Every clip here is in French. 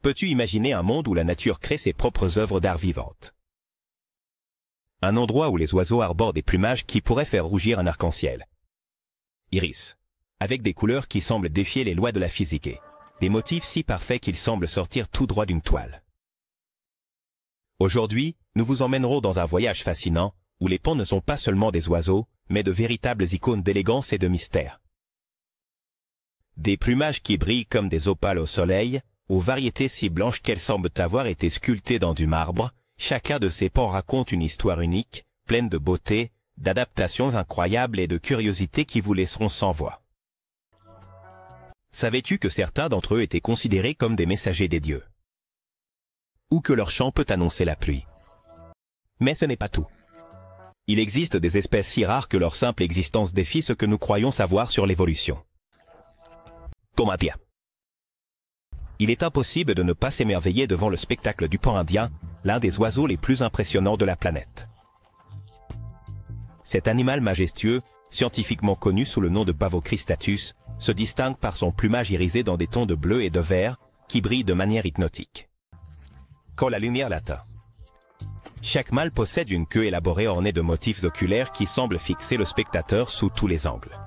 Peux-tu imaginer un monde où la nature crée ses propres œuvres d'art vivantes? Un endroit où les oiseaux arborent des plumages qui pourraient faire rougir un arc-en-ciel. Iris. Avec des couleurs qui semblent défier les lois de la physique et des motifs si parfaits qu'ils semblent sortir tout droit d'une toile. Aujourd'hui, nous vous emmènerons dans un voyage fascinant où les pans ne sont pas seulement des oiseaux, mais de véritables icônes d'élégance et de mystère. Des plumages qui brillent comme des opales au soleil, aux variétés si blanches qu'elles semblent avoir été sculptées dans du marbre, chacun de ces pans raconte une histoire unique, pleine de beauté, d'adaptations incroyables et de curiosités qui vous laisseront sans voix. Savais-tu que certains d'entre eux étaient considérés comme des messagers des dieux? Ou que leur chant peut annoncer la pluie? Mais ce n'est pas tout. Il existe des espèces si rares que leur simple existence défie ce que nous croyons savoir sur l'évolution. Pan indien. Il est impossible de ne pas s'émerveiller devant le spectacle du pan indien, l'un des oiseaux les plus impressionnants de la planète. Cet animal majestueux, scientifiquement connu sous le nom de Pavo cristatus, se distingue par son plumage irisé dans des tons de bleu et de vert, qui brillent de manière hypnotique. Quand la lumière l'atteint. Chaque mâle possède une queue élaborée ornée de motifs oculaires qui semblent fixer le spectateur sous tous les angles.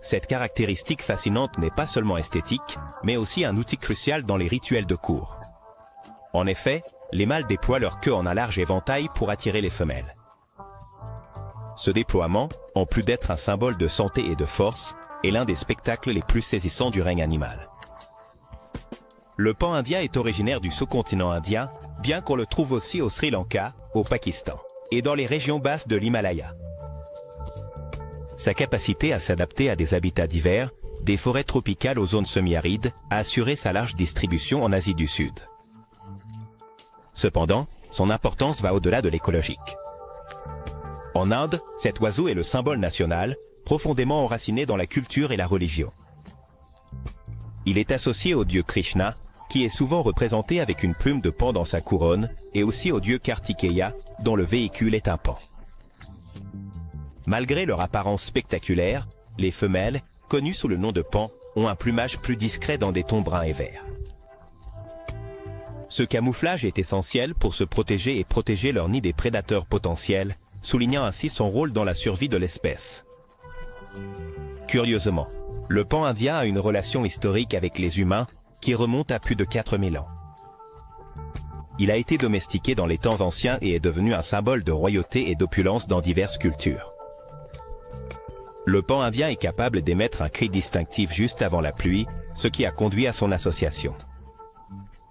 Cette caractéristique fascinante n'est pas seulement esthétique, mais aussi un outil crucial dans les rituels de cour. En effet, les mâles déploient leur queue en un large éventail pour attirer les femelles. Ce déploiement, en plus d'être un symbole de santé et de force, est l'un des spectacles les plus saisissants du règne animal. Le pan indien est originaire du sous-continent indien, bien qu'on le trouve aussi au Sri Lanka, au Pakistan, et dans les régions basses de l'Himalaya. Sa capacité à s'adapter à des habitats divers, des forêts tropicales aux zones semi-arides, a assuré sa large distribution en Asie du Sud. Cependant, son importance va au-delà de l'écologique. En Inde, cet oiseau est le symbole national, profondément enraciné dans la culture et la religion. Il est associé au dieu Krishna, qui est souvent représenté avec une plume de pan dans sa couronne, et aussi au dieu Kartikeya, dont le véhicule est un pan. Malgré leur apparence spectaculaire, les femelles, connues sous le nom de pan, ont un plumage plus discret dans des tons bruns et verts. Ce camouflage est essentiel pour se protéger et protéger leur nid des prédateurs potentiels, soulignant ainsi son rôle dans la survie de l'espèce. Curieusement, le pan indien a une relation historique avec les humains qui remonte à plus de 4000 ans. Il a été domestiqué dans les temps anciens et est devenu un symbole de royauté et d'opulence dans diverses cultures. Le pan indien est capable d'émettre un cri distinctif juste avant la pluie, ce qui a conduit à son association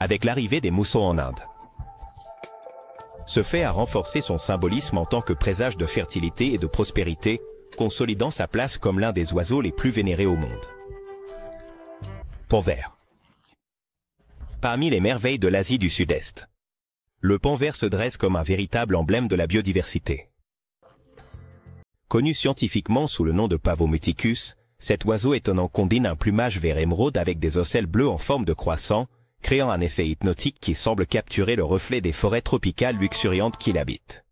avec l'arrivée des moussons en Inde. Ce fait a renforcé son symbolisme en tant que présage de fertilité et de prospérité, consolidant sa place comme l'un des oiseaux les plus vénérés au monde. Pan vert. Parmi les merveilles de l'Asie du Sud-Est, le pan vert se dresse comme un véritable emblème de la biodiversité. Connu scientifiquement sous le nom de Pavo muticus, cet oiseau étonnant combine un plumage vert émeraude avec des ocelles bleues en forme de croissant, créant un effet hypnotique qui semble capturer le reflet des forêts tropicales luxuriantes qu'il habite.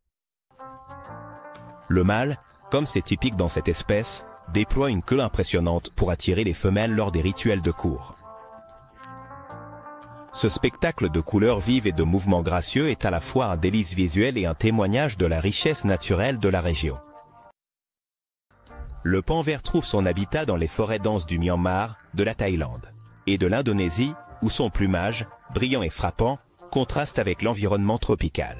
Le mâle, comme c'est typique dans cette espèce, déploie une queue impressionnante pour attirer les femelles lors des rituels de cour. Ce spectacle de couleurs vives et de mouvements gracieux est à la fois un délice visuel et un témoignage de la richesse naturelle de la région. Le pan vert trouve son habitat dans les forêts denses du Myanmar, de la Thaïlande et de l'Indonésie, où son plumage, brillant et frappant, contraste avec l'environnement tropical.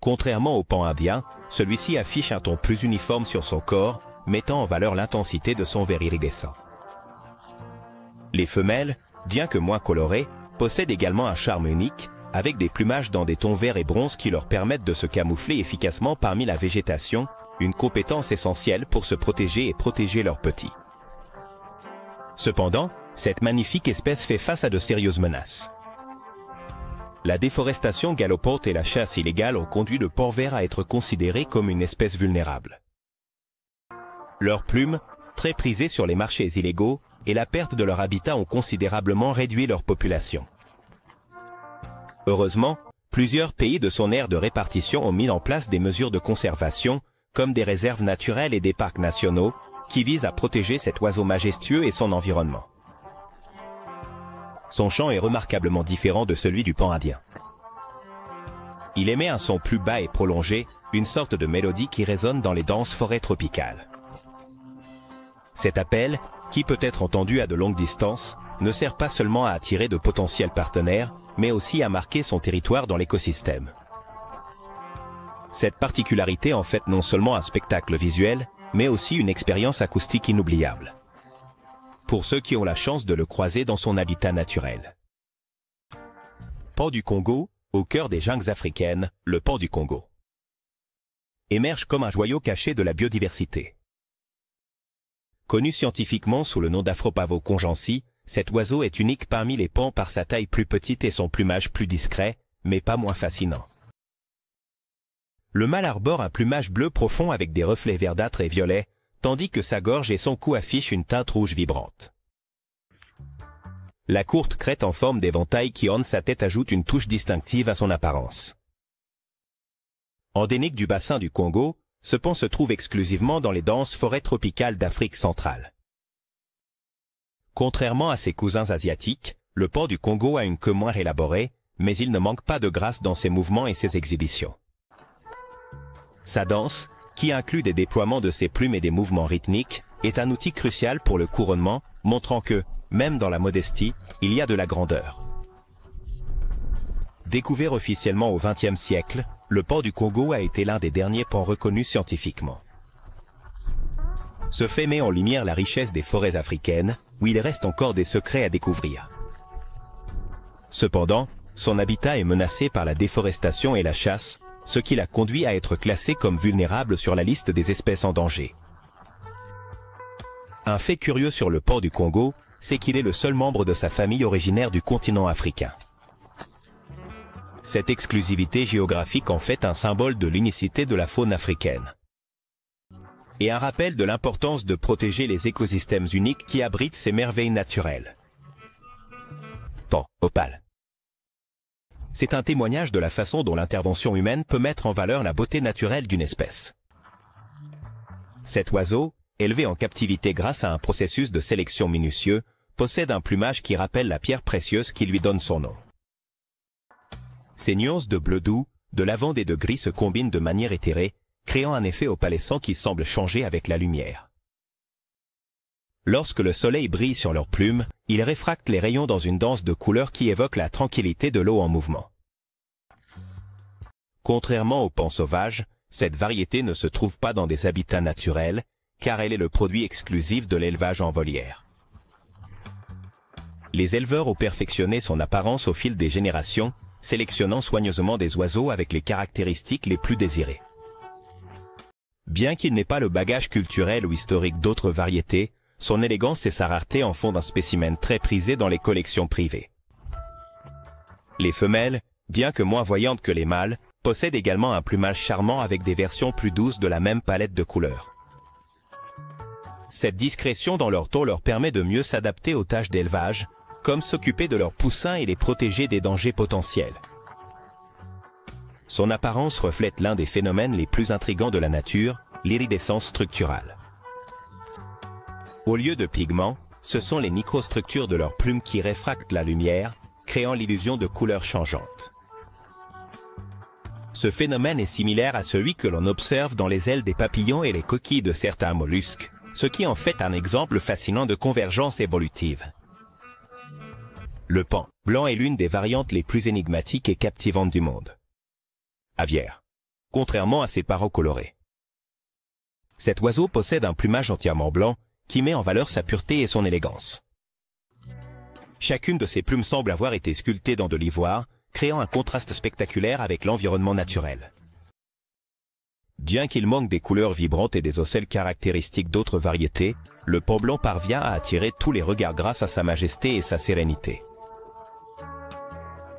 Contrairement au pan indien, celui-ci affiche un ton plus uniforme sur son corps, mettant en valeur l'intensité de son vert iridescent. Les femelles, bien que moins colorées, possèdent également un charme unique, avec des plumages dans des tons verts et bronze qui leur permettent de se camoufler efficacement parmi la végétation, une compétence essentielle pour se protéger et protéger leurs petits. Cependant, cette magnifique espèce fait face à de sérieuses menaces. La déforestation galopante et la chasse illégale ont conduit le pan vert à être considéré comme une espèce vulnérable. Leurs plumes, très prisées sur les marchés illégaux, et la perte de leur habitat ont considérablement réduit leur population. Heureusement, plusieurs pays de son aire de répartition ont mis en place des mesures de conservation, comme des réserves naturelles et des parcs nationaux, qui visent à protéger cet oiseau majestueux et son environnement. son chant est remarquablement différent de celui du pan indien. Il émet un son plus bas et prolongé, une sorte de mélodie qui résonne dans les denses forêts tropicales. Cet appel, qui peut être entendu à de longues distances, ne sert pas seulement à attirer de potentiels partenaires, mais aussi à marquer son territoire dans l'écosystème. Cette particularité en fait non seulement un spectacle visuel, mais aussi une expérience acoustique inoubliable, pour ceux qui ont la chance de le croiser dans son habitat naturel. Pan du Congo, au cœur des jungles africaines, le pan du Congo émerge comme un joyau caché de la biodiversité. Connu scientifiquement sous le nom d'Afropavo congensi, cet oiseau est unique parmi les pans par sa taille plus petite et son plumage plus discret, mais pas moins fascinant. Le mâle arbore un plumage bleu profond avec des reflets verdâtres et violets, tandis que sa gorge et son cou affichent une teinte rouge vibrante. La courte crête en forme d'éventail qui orne sa tête ajoute une touche distinctive à son apparence. Endémique du bassin du Congo, ce pan se trouve exclusivement dans les denses forêts tropicales d'Afrique centrale. Contrairement à ses cousins asiatiques, le pan du Congo a une queue moins élaborée, mais il ne manque pas de grâce dans ses mouvements et ses exhibitions. Sa danse, qui inclut des déploiements de ses plumes et des mouvements rythmiques, est un outil crucial pour le couronnement, montrant que, même dans la modestie, il y a de la grandeur. Découvert officiellement au XXe siècle, le pan du Congo a été l'un des derniers pans reconnus scientifiquement. Ce fait met en lumière la richesse des forêts africaines, où il reste encore des secrets à découvrir. Cependant, son habitat est menacé par la déforestation et la chasse, ce qui l'a conduit à être classé comme vulnérable sur la liste des espèces en danger. Un fait curieux sur le pan du Congo, c'est qu'il est le seul membre de sa famille originaire du continent africain. Cette exclusivité géographique en fait un symbole de l'unicité de la faune africaine. Et un rappel de l'importance de protéger les écosystèmes uniques qui abritent ces merveilles naturelles. Pan opale. C'est un témoignage de la façon dont l'intervention humaine peut mettre en valeur la beauté naturelle d'une espèce. Cet oiseau, élevé en captivité grâce à un processus de sélection minutieux, possède un plumage qui rappelle la pierre précieuse qui lui donne son nom. Ces nuances de bleu doux, de lavande et de gris se combinent de manière éthérée, créant un effet opalescent qui semble changer avec la lumière. Lorsque le soleil brille sur leurs plumes, il réfracte les rayons dans une danse de couleurs qui évoque la tranquillité de l'eau en mouvement. Contrairement au pan sauvage, cette variété ne se trouve pas dans des habitats naturels, car elle est le produit exclusif de l'élevage en volière. Les éleveurs ont perfectionné son apparence au fil des générations, sélectionnant soigneusement des oiseaux avec les caractéristiques les plus désirées. Bien qu'il n'ait pas le bagage culturel ou historique d'autres variétés, son élégance et sa rareté en font un spécimen très prisé dans les collections privées. Les femelles, bien que moins voyantes que les mâles, possèdent également un plumage charmant avec des versions plus douces de la même palette de couleurs. Cette discrétion dans leur taux leur permet de mieux s'adapter aux tâches d'élevage, comme s'occuper de leurs poussins et les protéger des dangers potentiels. Son apparence reflète l'un des phénomènes les plus intrigants de la nature, l'iridescence structurale. Au lieu de pigments, ce sont les microstructures de leurs plumes qui réfractent la lumière, créant l'illusion de couleurs changeantes. Ce phénomène est similaire à celui que l'on observe dans les ailes des papillons et les coquilles de certains mollusques, ce qui en fait un exemple fascinant de convergence évolutive. Le pan blanc est l'une des variantes les plus énigmatiques et captivantes du monde. Aviaire, contrairement à ses parents colorés. Cet oiseau possède un plumage entièrement blanc qui met en valeur sa pureté et son élégance. Chacune de ses plumes semble avoir été sculptée dans de l'ivoire, créant un contraste spectaculaire avec l'environnement naturel. Bien qu'il manque des couleurs vibrantes et des ocelles caractéristiques d'autres variétés, le pan blanc parvient à attirer tous les regards grâce à sa majesté et sa sérénité.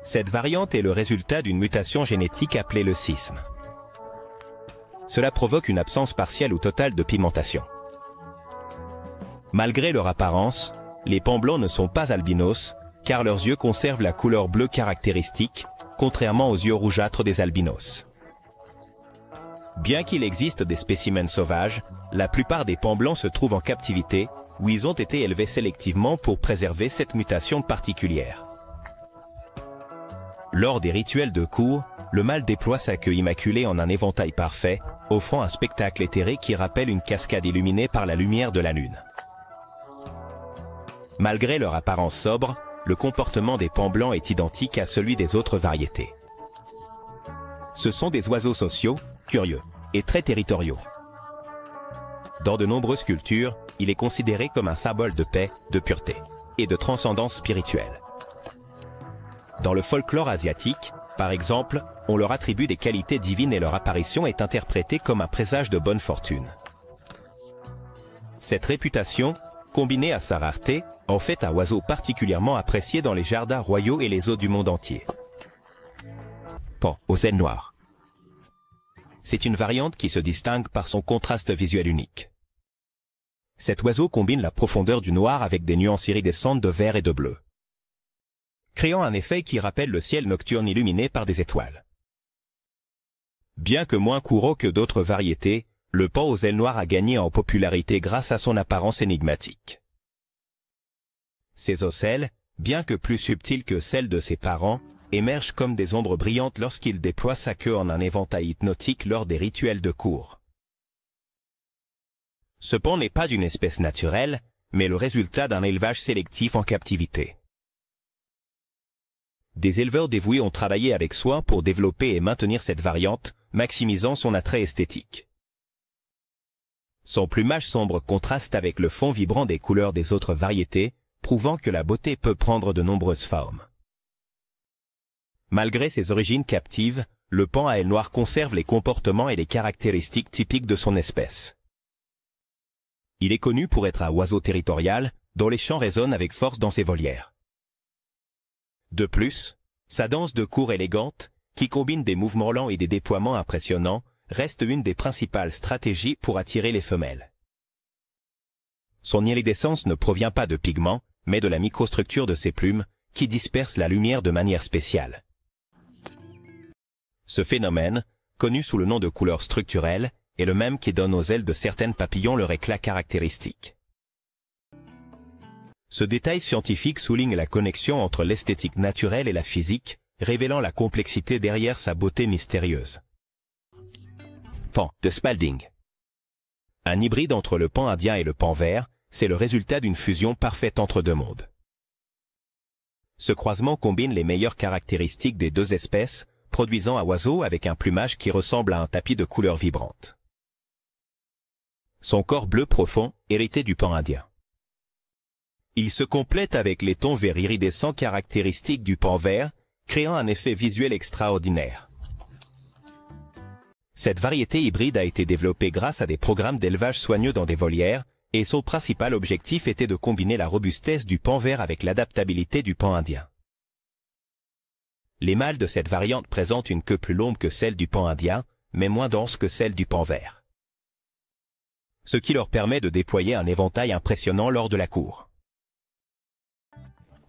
Cette variante est le résultat d'une mutation génétique appelée le cisme. Cela provoque une absence partielle ou totale de pigmentation. Malgré leur apparence, les pans blancs ne sont pas albinos, car leurs yeux conservent la couleur bleue caractéristique, contrairement aux yeux rougeâtres des albinos. Bien qu'il existe des spécimens sauvages, la plupart des pans blancs se trouvent en captivité, où ils ont été élevés sélectivement pour préserver cette mutation particulière. Lors des rituels de cour, le mâle déploie sa queue immaculée en un éventail parfait, offrant un spectacle éthéré qui rappelle une cascade illuminée par la lumière de la lune. Malgré leur apparence sobre, le comportement des pans blancs est identique à celui des autres variétés. Ce sont des oiseaux sociaux, curieux et très territoriaux. Dans de nombreuses cultures, il est considéré comme un symbole de paix, de pureté et de transcendance spirituelle. Dans le folklore asiatique, par exemple, on leur attribue des qualités divines et leur apparition est interprétée comme un présage de bonne fortune. Cette réputation, combinée à sa rareté, en fait un oiseau particulièrement apprécié dans les jardins royaux et les zoos du monde entier. Pan aux ailes noires. C'est une variante qui se distingue par son contraste visuel unique. Cet oiseau combine la profondeur du noir avec des nuances iridescentes de vert et de bleu, créant un effet qui rappelle le ciel nocturne illuminé par des étoiles. Bien que moins courant que d'autres variétés, le pan aux ailes noires a gagné en popularité grâce à son apparence énigmatique. Ses ocelles, bien que plus subtiles que celles de ses parents, émergent comme des ombres brillantes lorsqu'il déploie sa queue en un éventail hypnotique lors des rituels de cour. Ce pan n'est pas une espèce naturelle, mais le résultat d'un élevage sélectif en captivité. Des éleveurs dévoués ont travaillé avec soin pour développer et maintenir cette variante, maximisant son attrait esthétique. Son plumage sombre contraste avec le fond vibrant des couleurs des autres variétés, prouvant que la beauté peut prendre de nombreuses formes. Malgré ses origines captives, le pan à ailes noires conserve les comportements et les caractéristiques typiques de son espèce. Il est connu pour être un oiseau territorial, dont les chants résonnent avec force dans ses volières. De plus, sa danse de cour élégante, qui combine des mouvements lents et des déploiements impressionnants, reste une des principales stratégies pour attirer les femelles. Son iridescence ne provient pas de pigments, mais de la microstructure de ses plumes, qui disperse la lumière de manière spéciale. Ce phénomène, connu sous le nom de couleur structurelle, est le même qui donne aux ailes de certains papillons leur éclat caractéristique. Ce détail scientifique souligne la connexion entre l'esthétique naturelle et la physique, révélant la complexité derrière sa beauté mystérieuse. Pan de Spalding. Un hybride entre le pan indien et le pan vert, c'est le résultat d'une fusion parfaite entre deux mondes. Ce croisement combine les meilleures caractéristiques des deux espèces, produisant un oiseau avec un plumage qui ressemble à un tapis de couleurs vibrantes. Son corps bleu profond, hérité du pan indien. Il se complète avec les tons vert iridescents caractéristiques du pan vert, créant un effet visuel extraordinaire. Cette variété hybride a été développée grâce à des programmes d'élevage soigneux dans des volières, et son principal objectif était de combiner la robustesse du pan vert avec l'adaptabilité du pan indien. Les mâles de cette variante présentent une queue plus longue que celle du pan indien, mais moins dense que celle du pan vert, ce qui leur permet de déployer un éventail impressionnant lors de la cour.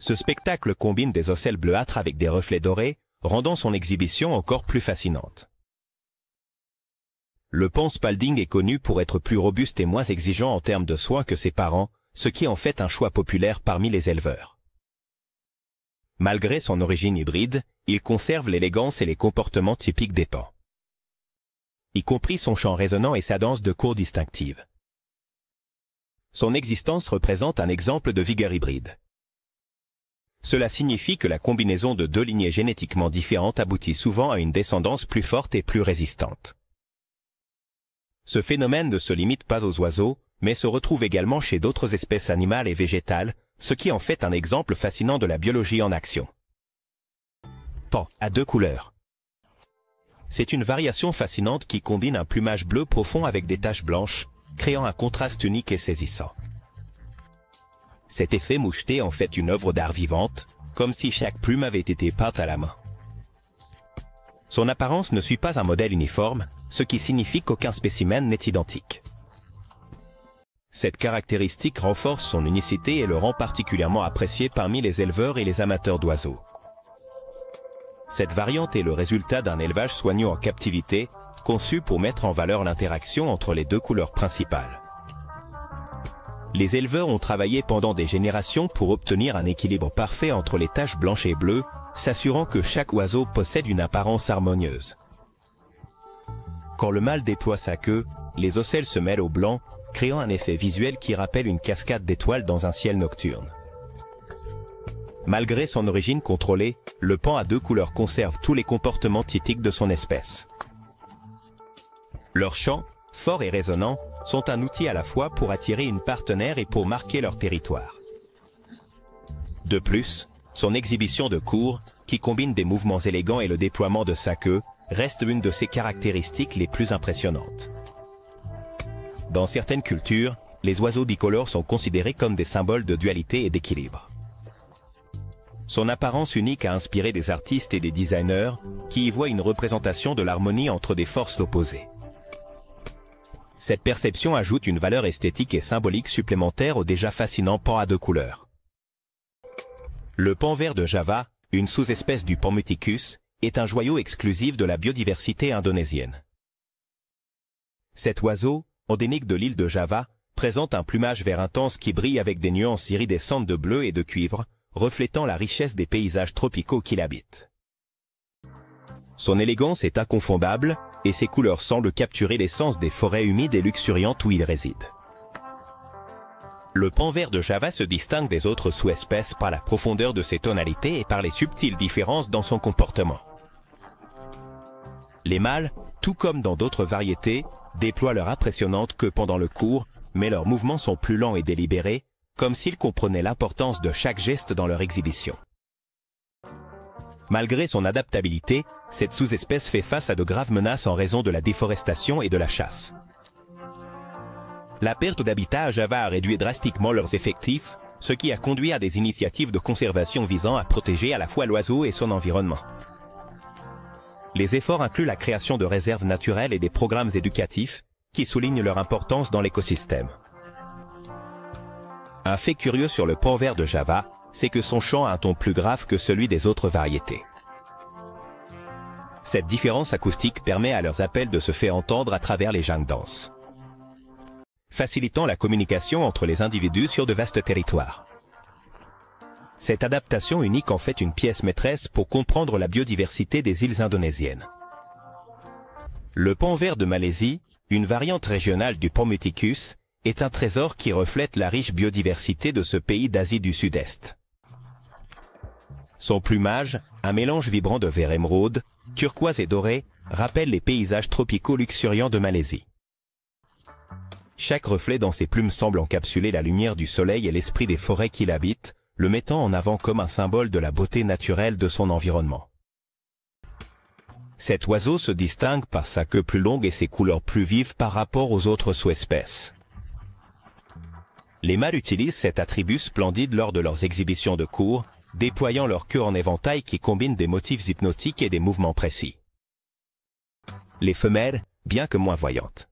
Ce spectacle combine des ocelles bleuâtres avec des reflets dorés, rendant son exhibition encore plus fascinante. Le pan Spalding est connu pour être plus robuste et moins exigeant en termes de soins que ses parents, ce qui en fait un choix populaire parmi les éleveurs. Malgré son origine hybride, il conserve l'élégance et les comportements typiques des pans, y compris son chant résonnant et sa danse de cour distinctive. Son existence représente un exemple de vigueur hybride. Cela signifie que la combinaison de deux lignées génétiquement différentes aboutit souvent à une descendance plus forte et plus résistante. Ce phénomène ne se limite pas aux oiseaux, mais se retrouve également chez d'autres espèces animales et végétales, ce qui en fait un exemple fascinant de la biologie en action. Pan à deux couleurs. C'est une variation fascinante qui combine un plumage bleu profond avec des taches blanches, créant un contraste unique et saisissant. Cet effet moucheté en fait une œuvre d'art vivante, comme si chaque plume avait été peinte à la main. Son apparence ne suit pas un modèle uniforme, ce qui signifie qu'aucun spécimen n'est identique. Cette caractéristique renforce son unicité et le rend particulièrement apprécié parmi les éleveurs et les amateurs d'oiseaux. Cette variante est le résultat d'un élevage soigneux en captivité, conçu pour mettre en valeur l'interaction entre les deux couleurs principales. Les éleveurs ont travaillé pendant des générations pour obtenir un équilibre parfait entre les taches blanches et bleues, s'assurant que chaque oiseau possède une apparence harmonieuse. Quand le mâle déploie sa queue, les ocelles se mêlent au blanc, créant un effet visuel qui rappelle une cascade d'étoiles dans un ciel nocturne. Malgré son origine contrôlée, le paon à deux couleurs conserve tous les comportements typiques de son espèce. Leurs chants, forts et résonnants, sont un outil à la fois pour attirer une partenaire et pour marquer leur territoire. De plus, son exhibition de cour, qui combine des mouvements élégants et le déploiement de sa queue, reste une de ses caractéristiques les plus impressionnantes. Dans certaines cultures, les oiseaux bicolores sont considérés comme des symboles de dualité et d'équilibre. Son apparence unique a inspiré des artistes et des designers qui y voient une représentation de l'harmonie entre des forces opposées. Cette perception ajoute une valeur esthétique et symbolique supplémentaire au déjà fascinant paon à deux couleurs. Le paon vert de Java, une sous-espèce du paon muticus, est un joyau exclusif de la biodiversité indonésienne. Cet oiseau, endémique de l'île de Java, présente un plumage vert intense qui brille avec des nuances iridescentes de bleu et de cuivre, reflétant la richesse des paysages tropicaux qu'il habite. Son élégance est inconfondable, et ses couleurs semblent capturer l'essence des forêts humides et luxuriantes où il réside. Le paon vert de Java se distingue des autres sous-espèces par la profondeur de ses tonalités et par les subtiles différences dans son comportement. Les mâles, tout comme dans d'autres variétés, déploient leur impressionnante queue pendant le cours, mais leurs mouvements sont plus lents et délibérés, comme s'ils comprenaient l'importance de chaque geste dans leur exhibition. Malgré son adaptabilité, cette sous-espèce fait face à de graves menaces en raison de la déforestation et de la chasse. La perte d'habitat à Java a réduit drastiquement leurs effectifs, ce qui a conduit à des initiatives de conservation visant à protéger à la fois l'oiseau et son environnement. Les efforts incluent la création de réserves naturelles et des programmes éducatifs qui soulignent leur importance dans l'écosystème. Un fait curieux sur le paon vert de Java, c'est que son chant a un ton plus grave que celui des autres variétés. Cette différence acoustique permet à leurs appels de se faire entendre à travers les jungles denses, facilitant la communication entre les individus sur de vastes territoires. Cette adaptation unique en fait une pièce maîtresse pour comprendre la biodiversité des îles indonésiennes. Le paon vert de Malaisie, une variante régionale du paon muticus, est un trésor qui reflète la riche biodiversité de ce pays d'Asie du Sud-Est. Son plumage, un mélange vibrant de vert émeraude, turquoise et doré, rappelle les paysages tropicaux luxuriants de Malaisie. Chaque reflet dans ses plumes semble encapsuler la lumière du soleil et l'esprit des forêts qu'il habite, le mettant en avant comme un symbole de la beauté naturelle de son environnement. Cet oiseau se distingue par sa queue plus longue et ses couleurs plus vives par rapport aux autres sous-espèces. Les mâles utilisent cet attribut splendide lors de leurs exhibitions de cours, déployant leur queue en éventail qui combine des motifs hypnotiques et des mouvements précis. Les femelles, bien que moins voyantes.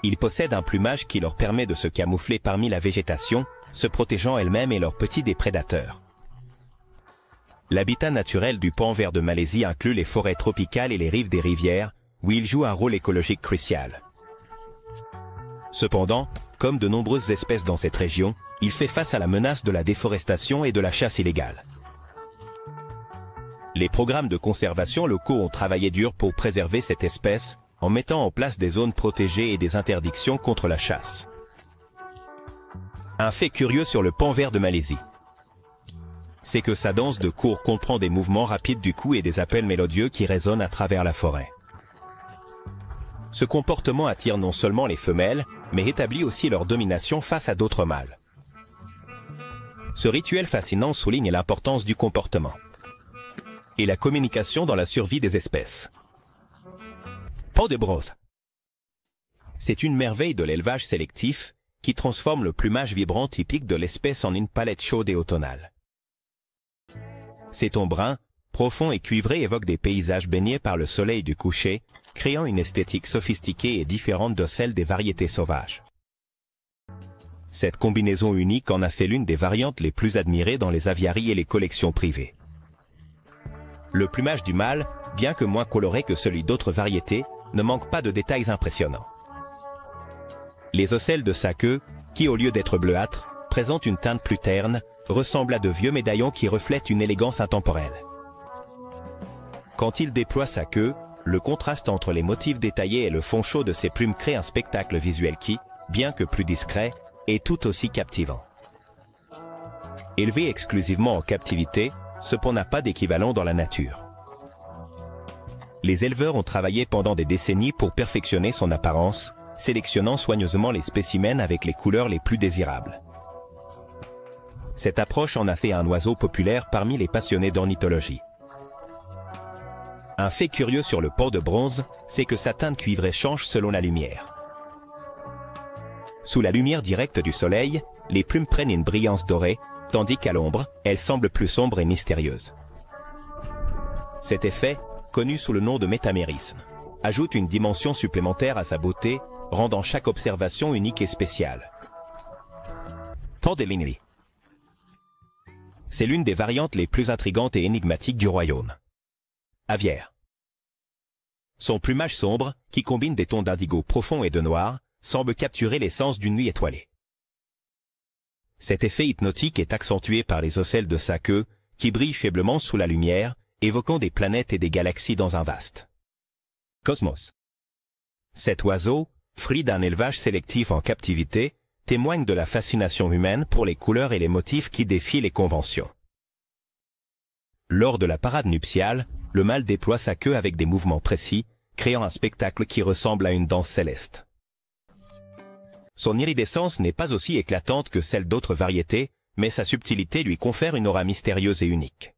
Ils possèdent un plumage qui leur permet de se camoufler parmi la végétation, se protégeant elles-mêmes et leurs petits des prédateurs. L'habitat naturel du paon vert de Malaisie inclut les forêts tropicales et les rives des rivières, où il joue un rôle écologique crucial. Cependant, comme de nombreuses espèces dans cette région, il fait face à la menace de la déforestation et de la chasse illégale. Les programmes de conservation locaux ont travaillé dur pour préserver cette espèce, en mettant en place des zones protégées et des interdictions contre la chasse. Un fait curieux sur le paon vert de Malaisie, c'est que sa danse de cour comprend des mouvements rapides du cou et des appels mélodieux qui résonnent à travers la forêt. Ce comportement attire non seulement les femelles, mais établit aussi leur domination face à d'autres mâles. Ce rituel fascinant souligne l'importance du comportement et la communication dans la survie des espèces. Paon de brose. C'est une merveille de l'élevage sélectif qui transforme le plumage vibrant typique de l'espèce en une palette chaude et automnale. Ces tons bruns, profonds et cuivrés évoquent des paysages baignés par le soleil du coucher, créant une esthétique sophistiquée et différente de celle des variétés sauvages. Cette combinaison unique en a fait l'une des variantes les plus admirées dans les aviaries et les collections privées. Le plumage du mâle, bien que moins coloré que celui d'autres variétés, ne manque pas de détails impressionnants. Les ocelles de sa queue, qui au lieu d'être bleuâtres, présentent une teinte plus terne, ressemblent à de vieux médaillons qui reflètent une élégance intemporelle. Quand il déploie sa queue, le contraste entre les motifs détaillés et le fond chaud de ses plumes crée un spectacle visuel qui, bien que plus discret, est tout aussi captivant. Élevé exclusivement en captivité, ce pont n'a pas d'équivalent dans la nature. Les éleveurs ont travaillé pendant des décennies pour perfectionner son apparence, sélectionnant soigneusement les spécimens avec les couleurs les plus désirables. Cette approche en a fait un oiseau populaire parmi les passionnés d'ornithologie. Un fait curieux sur le pont de bronze, c'est que sa teinte cuivrée change selon la lumière. Sous la lumière directe du soleil, les plumes prennent une brillance dorée, tandis qu'à l'ombre, elles semblent plus sombres et mystérieuses. Cet effet, connu sous le nom de métamérisme, ajoute une dimension supplémentaire à sa beauté, rendant chaque observation unique et spéciale. Tordelini. C'est l'une des variantes les plus intrigantes et énigmatiques du royaume. Aviaire. Son plumage sombre, qui combine des tons d'indigo profond et de noir, semble capturer l'essence d'une nuit étoilée. Cet effet hypnotique est accentué par les ocelles de sa queue, qui brillent faiblement sous la lumière, évoquant des planètes et des galaxies dans un vaste cosmos. Cet oiseau, fruit d'un élevage sélectif en captivité, témoigne de la fascination humaine pour les couleurs et les motifs qui défient les conventions. Lors de la parade nuptiale, le mâle déploie sa queue avec des mouvements précis, créant un spectacle qui ressemble à une danse céleste. Son iridescence n'est pas aussi éclatante que celle d'autres variétés, mais sa subtilité lui confère une aura mystérieuse et unique.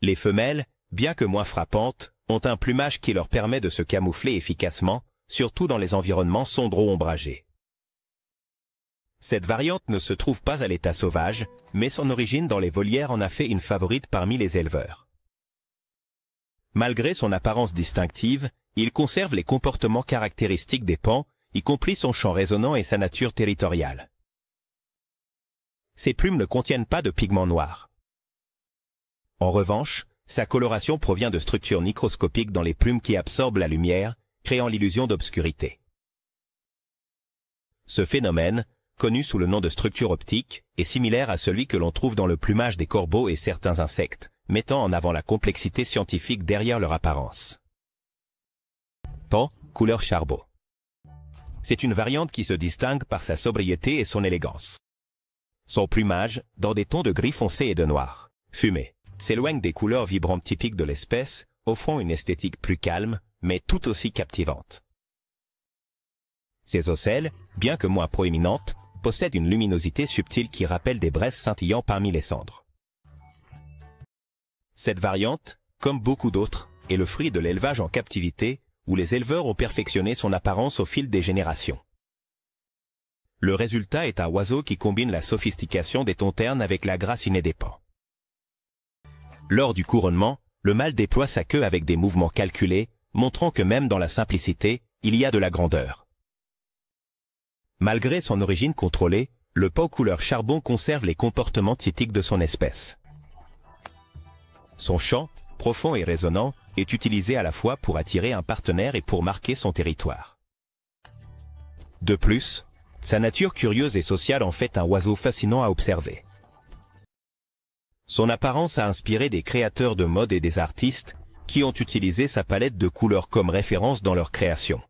Les femelles, bien que moins frappantes, ont un plumage qui leur permet de se camoufler efficacement, surtout dans les environnements sombro-ombragés. Cette variante ne se trouve pas à l'état sauvage, mais son origine dans les volières en a fait une favorite parmi les éleveurs. Malgré son apparence distinctive, il conserve les comportements caractéristiques des pans, y compris son chant résonnant et sa nature territoriale. Ses plumes ne contiennent pas de pigments noirs. En revanche, sa coloration provient de structures microscopiques dans les plumes qui absorbent la lumière, créant l'illusion d'obscurité. Ce phénomène, connu sous le nom de structure optique, est similaire à celui que l'on trouve dans le plumage des corbeaux et certains insectes, mettant en avant la complexité scientifique derrière leur apparence. Pan, couleur charbon. C'est une variante qui se distingue par sa sobriété et son élégance. Son plumage, dans des tons de gris foncé et de noir, fumé, s'éloigne des couleurs vibrantes typiques de l'espèce, offrant une esthétique plus calme, mais tout aussi captivante. Ses ocelles, bien que moins proéminentes, possèdent une luminosité subtile qui rappelle des braises scintillant parmi les cendres. Cette variante, comme beaucoup d'autres, est le fruit de l'élevage en captivité, où les éleveurs ont perfectionné son apparence au fil des générations. Le résultat est un oiseau qui combine la sophistication des tons ternes avec la grâce innée des pans. Lors du couronnement, le mâle déploie sa queue avec des mouvements calculés, montrant que même dans la simplicité, il y a de la grandeur. Malgré son origine contrôlée, le pan couleur charbon conserve les comportements typiques de son espèce. Son chant, profond et résonnant, est utilisé à la fois pour attirer un partenaire et pour marquer son territoire. De plus, sa nature curieuse et sociale en fait un oiseau fascinant à observer. Son apparence a inspiré des créateurs de mode et des artistes qui ont utilisé sa palette de couleurs comme référence dans leur création.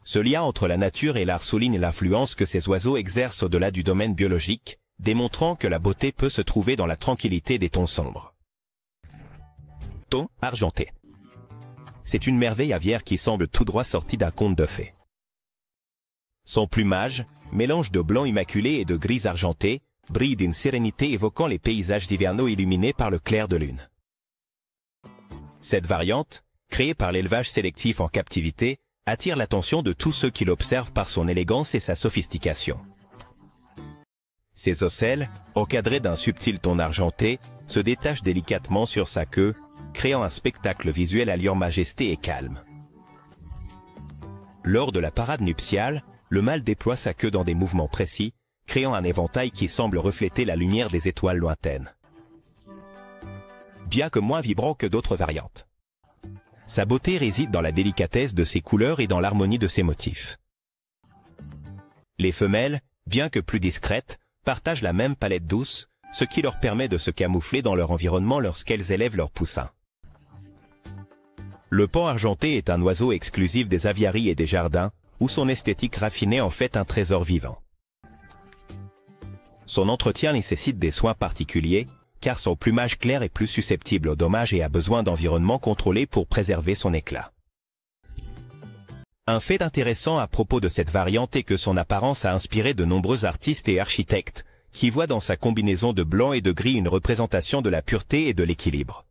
Ce lien entre la nature et l'art souligne l'influence que ces oiseaux exercent au-delà du domaine biologique, démontrant que la beauté peut se trouver dans la tranquillité des tons sombres. Ton argenté. C'est une merveille aviaire qui semble tout droit sortie d'un conte de fées. Son plumage, mélange de blanc immaculé et de gris argenté, brille d'une sérénité évoquant les paysages hivernaux illuminés par le clair de lune. Cette variante, créée par l'élevage sélectif en captivité, attire l'attention de tous ceux qui l'observent par son élégance et sa sophistication. Ses ocelles, encadrées d'un subtil ton argenté, se détachent délicatement sur sa queue, créant un spectacle visuel allure majesté et calme. Lors de la parade nuptiale, le mâle déploie sa queue dans des mouvements précis, créant un éventail qui semble refléter la lumière des étoiles lointaines. Bien que moins vibrant que d'autres variantes. Sa beauté réside dans la délicatesse de ses couleurs et dans l'harmonie de ses motifs. Les femelles, bien que plus discrètes, partagent la même palette douce, ce qui leur permet de se camoufler dans leur environnement lorsqu'elles élèvent leurs poussins. Le paon argenté est un oiseau exclusif des aviaries et des jardins, où son esthétique raffinée en fait un trésor vivant. Son entretien nécessite des soins particuliers, car son plumage clair est plus susceptible aux dommages et a besoin d'environnement contrôlé pour préserver son éclat. Un fait intéressant à propos de cette variante est que son apparence a inspiré de nombreux artistes et architectes, qui voient dans sa combinaison de blanc et de gris une représentation de la pureté et de l'équilibre.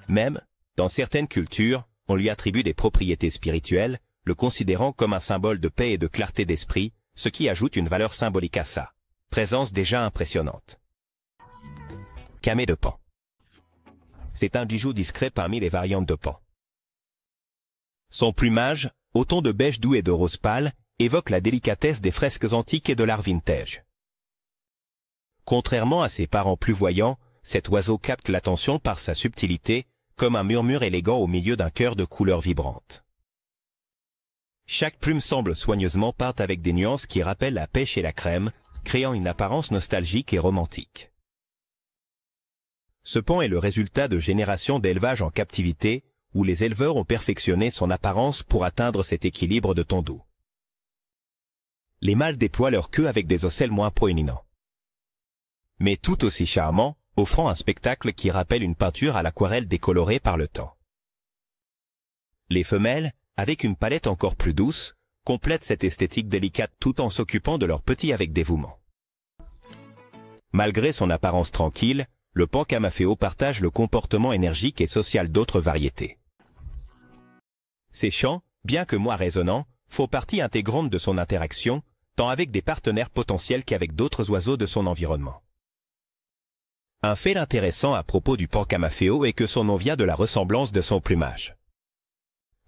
Même, dans certaines cultures, on lui attribue des propriétés spirituelles, le considérant comme un symbole de paix et de clarté d'esprit, ce qui ajoute une valeur symbolique à sa présence déjà impressionnante. Camée de paon. C'est un bijou discret parmi les variantes de paon. Son plumage, au ton de beige doux et de rose pâle, évoque la délicatesse des fresques antiques et de l'art vintage. Contrairement à ses parents plus voyants, cet oiseau capte l'attention par sa subtilité, comme un murmure élégant au milieu d'un chœur de couleurs vibrantes. Chaque plume semble soigneusement peinte avec des nuances qui rappellent la pêche et la crème, créant une apparence nostalgique et romantique. Ce paon est le résultat de générations d'élevage en captivité, où les éleveurs ont perfectionné son apparence pour atteindre cet équilibre de ton doux. Les mâles déploient leur queue avec des ocelles moins proéminents, mais tout aussi charmants, offrant un spectacle qui rappelle une peinture à l'aquarelle décolorée par le temps. Les femelles, avec une palette encore plus douce, complètent cette esthétique délicate tout en s'occupant de leurs petits avec dévouement. Malgré son apparence tranquille, le paon camafeo partage le comportement énergique et social d'autres variétés. Ces chants, bien que moins résonnants, font partie intégrante de son interaction, tant avec des partenaires potentiels qu'avec d'autres oiseaux de son environnement. Un fait intéressant à propos du paon camafeo est que son nom vient de la ressemblance de son plumage.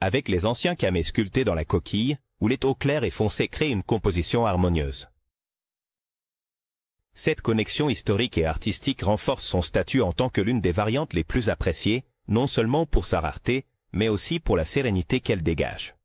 Avec les anciens camés sculptés dans la coquille, où les tons clairs et foncés créent une composition harmonieuse. Cette connexion historique et artistique renforce son statut en tant que l'une des variantes les plus appréciées, non seulement pour sa rareté, mais aussi pour la sérénité qu'elle dégage.